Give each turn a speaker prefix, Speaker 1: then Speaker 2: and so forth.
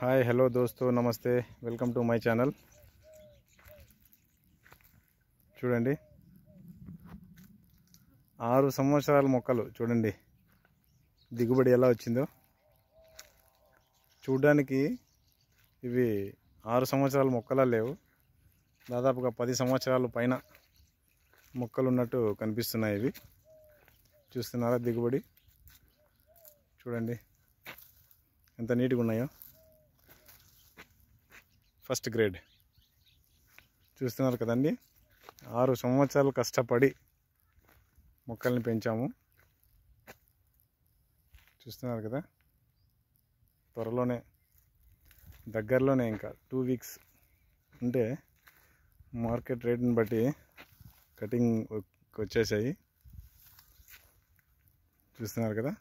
Speaker 1: Hi hello దోస్తు నమస్తే welcome to my channel. చూడండి 6 సంవత్సరాల మొక్కలు చూడండి దిగుబడి ఎలా వచ్చిందో. చూడడానికి ఇవి 6 సంవత్సరాల మొక్కలా లేవు, దాదాపుగా 10 సంవత్సరాల పైన మొక్కలు ఉన్నట్టు కనిపిస్తున్నాయి. ఇవి చూస్తున్నారా దిగుబడి చూడండి ఎంత నీట్గా ఉన్నాయో. ఫస్ట్ గ్రేడ్ చూస్తున్నారు కదండి. 6 సంవత్సరాలు కష్టపడి మొక్కల్ని పెంచాము. చూస్తున్నారు కదా, త్వరలోనే దగ్గరలోనే ఇంకా 2 వీక్స్ ఉంటే మార్కెట్ రేట్ని బట్టి కటింగ్ వచ్చేసాయి. చూస్తున్నారు కదా.